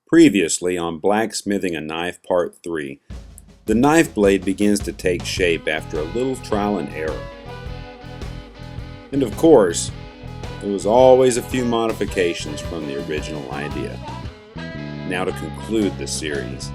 Previously on Blacksmithing a Knife Part 3, the knife blade begins to take shape after a little trial and error. And of course, there was always a few modifications from the original idea. Now to conclude the series.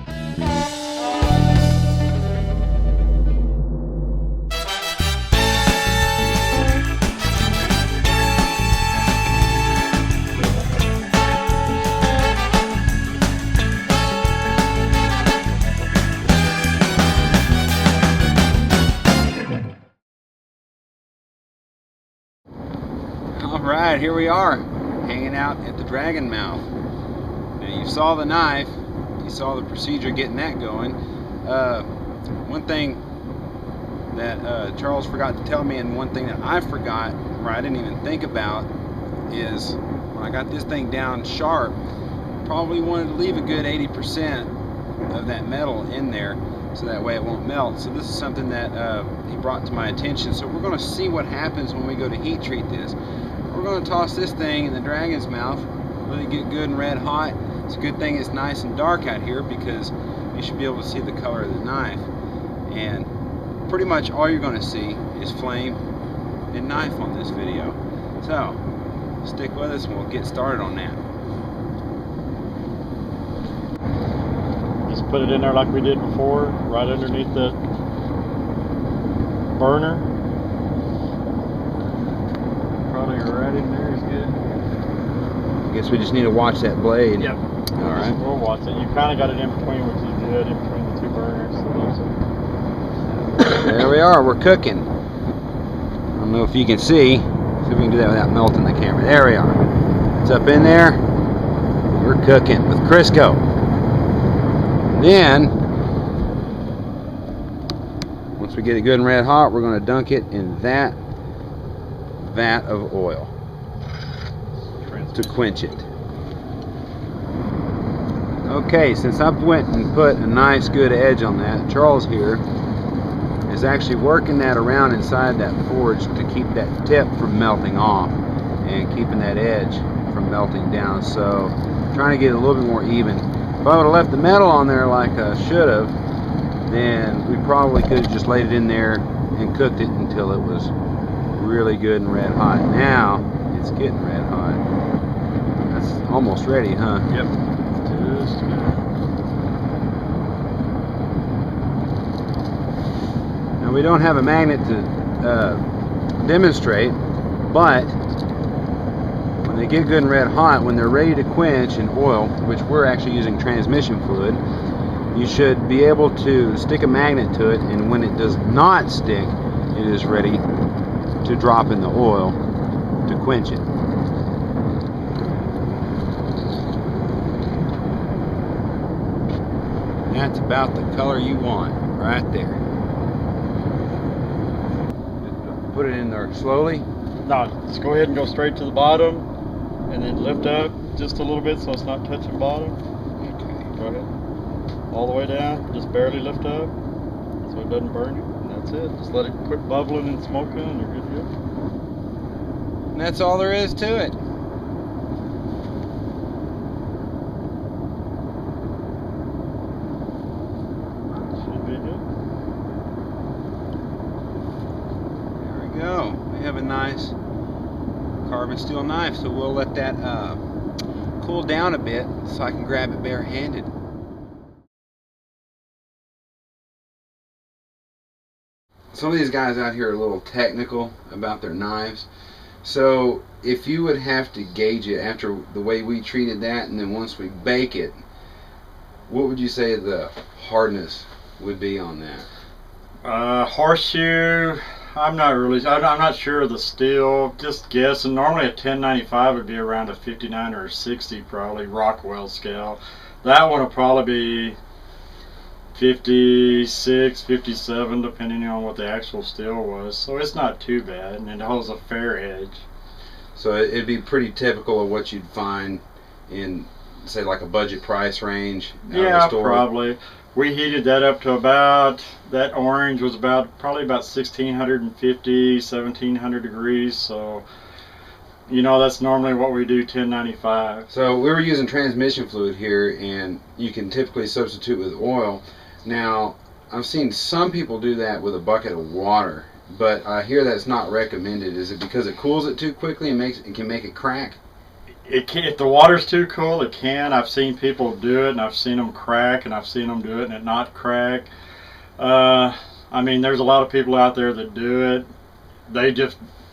Alright, here we are, hanging out at the Dragon Mouth. Now you saw the knife, you saw the procedure getting that going. One thing that Charles forgot to tell me, and one thing that I forgot, or I didn't even think about, is when I got this thing down sharp, probably wanted to leave a good 80% of that metal in there, so that way it won't melt. So this is something that he brought to my attention. So we're going to see what happens when we go to heat treat this. We're going to toss this thing in the Dragon's Mouth, really get good and red hot. It's a good thing it's nice and dark out here, because you should be able to see the color of the knife. And pretty much all you're going to see is flame and knife on this video. So stick with us and we'll get started on that. Just put it in there like we did before, right underneath the burner. Probably right in there is good. I guess we just need to watch that blade. Yep. Alright. We'll watch it. You kind of got it in between, which is good, in between the two burners. So there we are, we're cooking. I don't know if you can see. See if we can do that without melting the camera. There we are. It's up in there. We're cooking with Crisco. Then, once we get it good and red hot, we're going to dunk it in that vat of oil to quench it. Okay, since I went and put a nice good edge on that, Charles here is actually working that around inside that forge to keep that tip from melting off and keeping that edge from melting down. So trying to get it a little bit more even. If I would have left the metal on there like I should have, then we probably could have just laid it in there and cooked it until it was really good and red hot. Now it's getting red hot. That's almost ready, huh? yep. Just good. Now we don't have a magnet to demonstrate, but when they get good and red hot, when they're ready to quench in oil, which we're actually using transmission fluid, you should be able to stick a magnet to it, and when it does not stick, it is ready to drop in the oil to quench it. That's about the color you want, right there. Put it in there slowly. No, just go ahead and go straight to the bottom, and then lift up just a little bit so it's not touching bottom. Okay. Go ahead. All the way down, just barely lift up so it doesn't burn you. And that's it. Just let it quit bubbling and smoking, and you're good to go. And that's all there is to it. Should be good. There we go. We have a nice carbon steel knife, so we'll let that cool down a bit so I can grab it barehanded. Some of these guys out here are a little technical about their knives. So if you would have to gauge it after the way we treated that, and then once we bake it, what would you say the hardness would be on that? Horseshoe, I'm not sure of the steel, just guessing. Normally a 1095 would be around a 59 or a 60 probably, Rockwell scale. That one will probably be 56, 57, depending on what the actual steel was. So it's not too bad, and it holds a fair edge. So it'd be pretty typical of what you'd find in, say, like a budget price range out of the Yeah, store. probably. We heated that up to about, that orange was probably about 1650, 1700 degrees. So that's normally what we do, 1095. So we were using transmission fluid here, and you can typically substitute with oil. Now, I've seen some people do that with a bucket of water, but I hear that's not recommended. Is it because it cools it too quickly and can make it crack? It can, if the water's too cool, it can. I've seen people do it, and I've seen them crack, and I've seen them do it and it not crack. I mean, there's a lot of people out there that do it.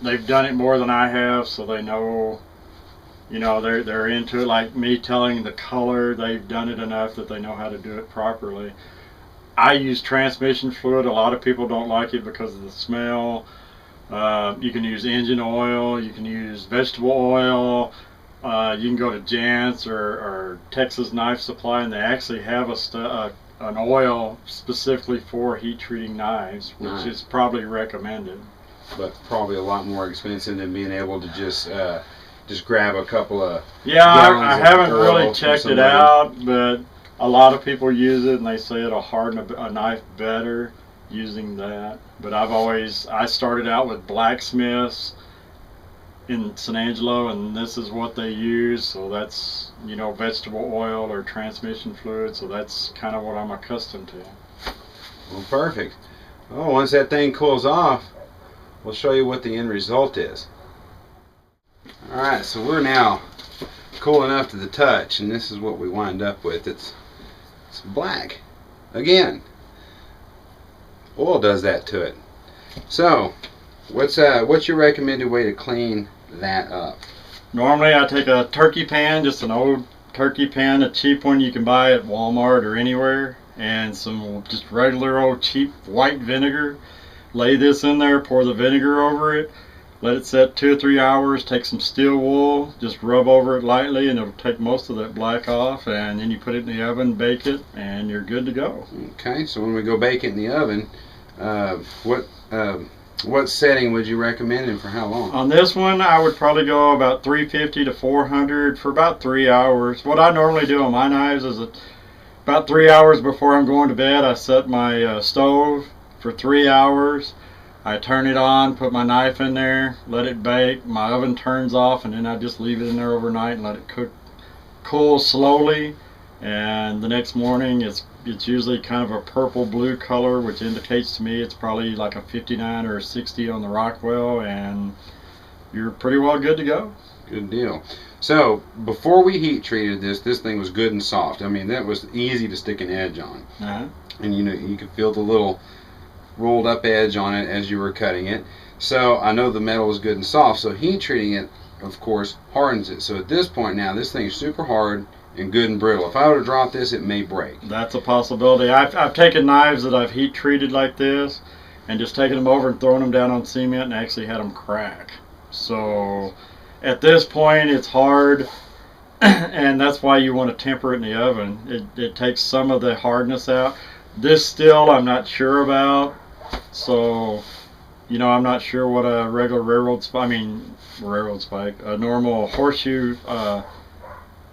They've done it more than I have, so they know. They're into it. Like me telling the color, they've done it enough that they know how to do it properly. I use transmission fluid. A lot of people don't like it because of the smell. You can use engine oil. You can use vegetable oil. You can go to Jant's or Texas Knife Supply, and they actually have an oil specifically for heat treating knives, which is probably recommended. But probably a lot more expensive than being able to just grab a couple of I haven't really checked it out, but a lot of people use it, and they say it'll harden a knife better using that. But I started out with Blacksmiths in San Angelo, and this is what they use. So that's vegetable oil or transmission fluid. So that's kind of what I'm accustomed to. Well, perfect. Well, once that thing cools off, we'll show you what the end result is. All right, so we're now cool enough to the touch, and this is what we wind up with. It's black. Again, oil does that to it. So, what's your recommended way to clean that up? Normally, I take a turkey pan, just an old turkey pan, a cheap one you can buy at Walmart or anywhere, and some just regular old cheap white vinegar. Lay this in there, pour the vinegar over it, let it set 2 or 3 hours, take some steel wool, just rub over it lightly, and it'll take most of that black off, and then you put it in the oven, bake it, and you're good to go. Okay, so when we go bake it in the oven, what setting would you recommend and for how long? On this one, I would probably go about 350 to 400 for about 3 hours. What I normally do on my knives is about 3 hours before I'm going to bed, I set my stove for 3 hours. I turn it on, put my knife in there, let it bake. My oven turns off, and then I just leave it in there overnight and let it cool slowly. And the next morning, it's usually kind of a purple blue color, which indicates to me it's probably like a 59 or a 60 on the Rockwell, and you're pretty well good to go. Good deal. So before we heat treated this thing was good and soft. I mean, that was easy to stick an edge on. And you could feel the little rolled up edge on it as you were cutting it. So I know the metal was good and soft. So heat treating it, of course, hardens it. So at this point now, this thing's super hard and good and brittle. If I were to drop this, it may break. That's a possibility. I've taken knives that I've heat treated like this and just taken them over and thrown them down on cement and actually had them crack. So at this point, it's hard, and that's why you want to temper it in the oven. It takes some of the hardness out. This still I'm not sure about, so I'm not sure what a regular railroad spike, a normal horseshoe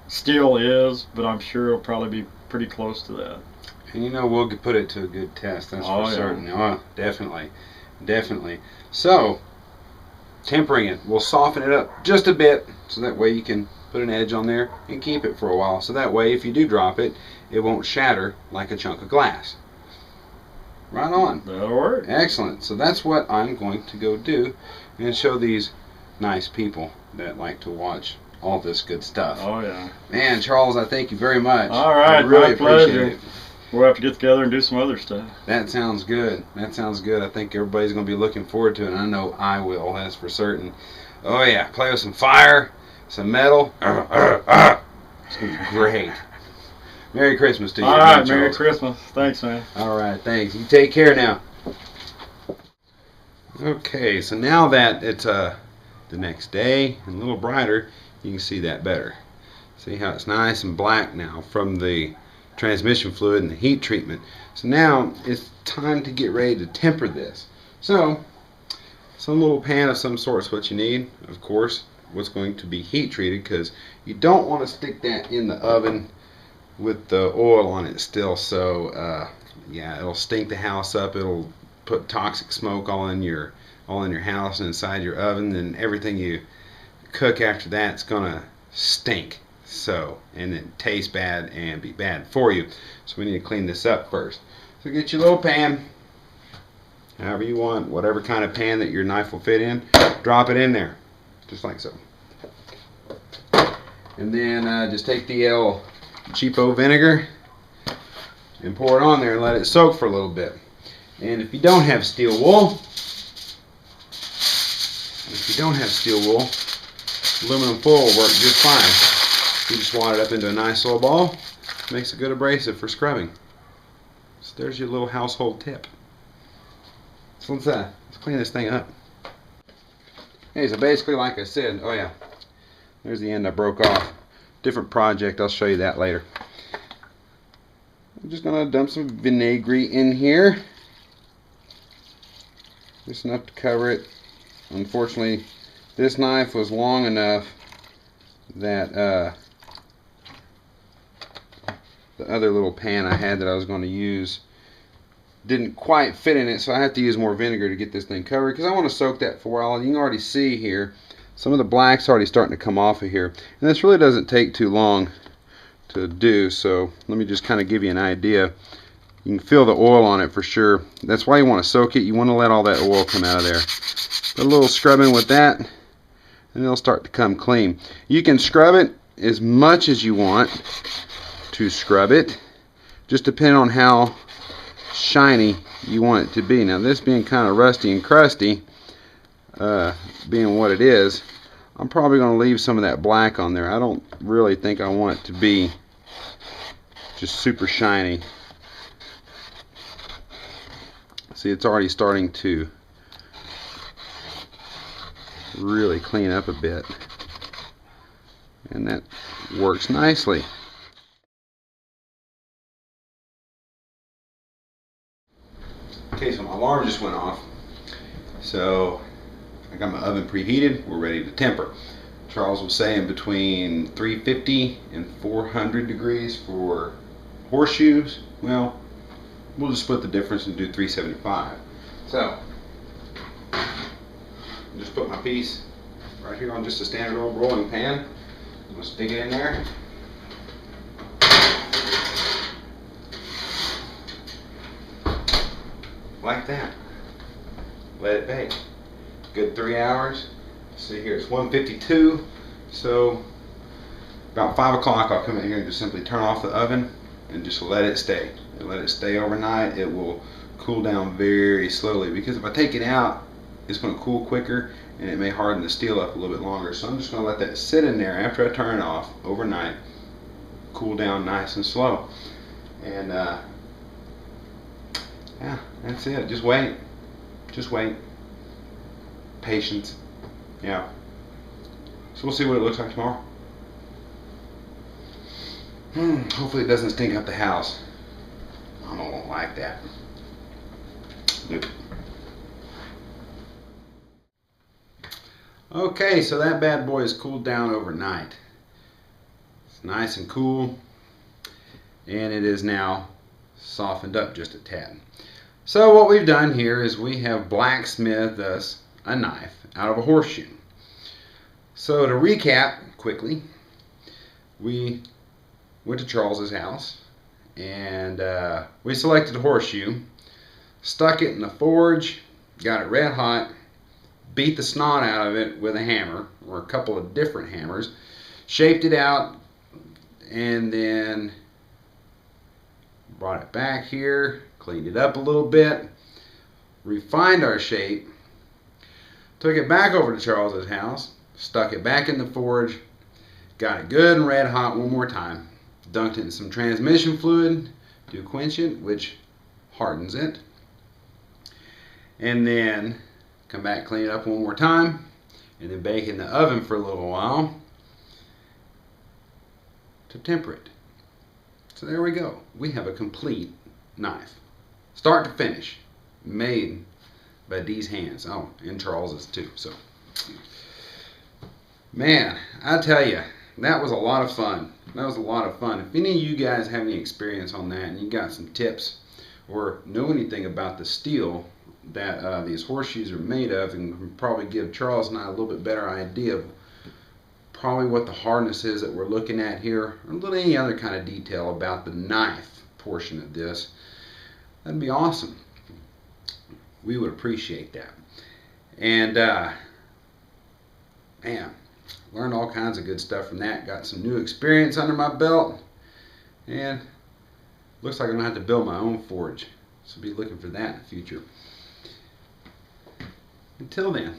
steel is, but I'm sure it'll probably be pretty close to that. And we'll put it to a good test, that's for certain. Oh, definitely. So tempering it, we'll soften it up just a bit, so that way you can put an edge on there and keep it for a while. So that way, if you do drop it, it won't shatter like a chunk of glass. Right on. That'll work. Excellent. So that's what I'm going to go do and show these nice people that like to watch all this good stuff. Oh, yeah. Man, Charles, I thank you very much. All right, I really my pleasure. appreciate it. We'll have to get together and do some other stuff. That sounds good. I think everybody's going to be looking forward to it, and I know I will, that's for certain. Oh, yeah. Play with some fire, some metal. It's going to be great. Merry Christmas to you. All right, Merry Christmas. Thanks, man. All right, thanks. You take care now. Okay, so now that it's the next day and a little brighter, you can see that better. See how it's nice and black now from the transmission fluid and the heat treatment. So now it's time to get ready to temper this. So some little pan of some sort is what you need. Of course, what's going to be heat treated, because you don't want to stick that in the oven with the oil on it still. So yeah, it'll stink the house up. It'll put toxic smoke all in your house and inside your oven, and everything you cook after that, it's gonna stink. So, and then taste bad and be bad for you. So we need to clean this up first. So get your little pan, however you want, whatever kind of pan that your knife will fit in, drop it in there, just like so. And then just take the cheapo vinegar and pour it on there and let it soak for a little bit. And if you don't have steel wool, aluminum foil will work just fine. You just wad it up into a nice little ball. Makes a good abrasive for scrubbing. So there's your little household tip. So let's clean this thing up. Okay, so basically, like I said, oh yeah, there's the end I broke off. Different project, I'll show you that later. I'm just gonna dump some vinaigrette in here. Just enough to cover it. Unfortunately, this knife was long enough that the other little pan I had that I was going to use didn't quite fit in it, so I have to use more vinegar to get this thing covered because I want to soak that for a while. You can already see here some of the black's already starting to come off of here, and this really doesn't take too long to do. So let me just kind of give you an idea. You can feel the oil on it for sure. That's why you want to soak it. You want to let all that oil come out of there. Put a little scrubbing with that, and it'll start to come clean. You can scrub it as much as you want to scrub it, just depending on how shiny you want it to be. Now this being kind of rusty and crusty, being what it is, I'm probably going to leave some of that black on there. I don't really think I want it to be just super shiny. See, it's already starting to really clean up a bit, and that works nicely. Okay, so my alarm just went off, so I got my oven preheated. We're ready to temper. Charles was saying between 350 and 400 degrees for horseshoes. Well, we'll just split the difference and do 375. So just put my piece right here on just a standard old rolling pan. I'm going to stick it in there. Like that. Let it bake. Good 3 hours. See here, it's 1:52. So about 5 o'clock I'll come in here and just simply turn off the oven and just let it stay. And let it stay overnight. It will cool down very slowly, because if I take it out, it's going to cool quicker and it may harden the steel up a little bit longer. So I'm just going to let that sit in there after I turn it off overnight, cool down nice and slow. And yeah, that's it. Just wait. Just wait. Patience. Yeah. So we'll see what it looks like tomorrow. Hopefully it doesn't stink up the house. I don't like that. Nope. Okay, so that bad boy is cooled down overnight. It's nice and cool, and it is now softened up just a tad. So what we've done here is we have blacksmithed us a knife out of a horseshoe. So to recap quickly, we went to Charles's house and we selected a horseshoe, stuck it in the forge, got it red hot, beat the snot out of it with a hammer or a couple of different hammers, shaped it out, and then brought it back here, cleaned it up a little bit, refined our shape, took it back over to Charles's house, stuck it back in the forge, got it good and red hot one more time, dunked it in some transmission fluid to quench it, which hardens it, and then come back, clean it up one more time, and then bake in the oven for a little while to temper it. So there we go. We have a complete knife, start to finish, made by Dee's hands. Oh, and Charles's too. So, man, I tell you, that was a lot of fun. That was a lot of fun. If any of you guys have any experience on that and you got some tips or know anything about the steel that these horseshoes are made of, and can probably give Charles and I a little bit better idea of probably what the hardness is that we're looking at here, or any other kind of detail about the knife portion of this, that'd be awesome. We would appreciate that. And man, learned all kinds of good stuff from that. Got some new experience under my belt, and looks like I'm gonna have to build my own forge. So be looking for that in the future. Until then,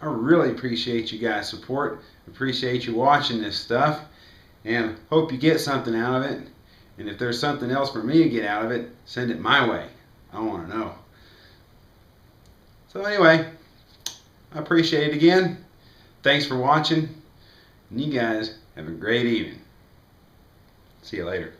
I really appreciate you guys' support. Appreciate you watching this stuff, and hope you get something out of it. And if there's something else for me to get out of it, send it my way. I want to know. So anyway, I appreciate it again. Thanks for watching, and you guys have a great evening. See you later.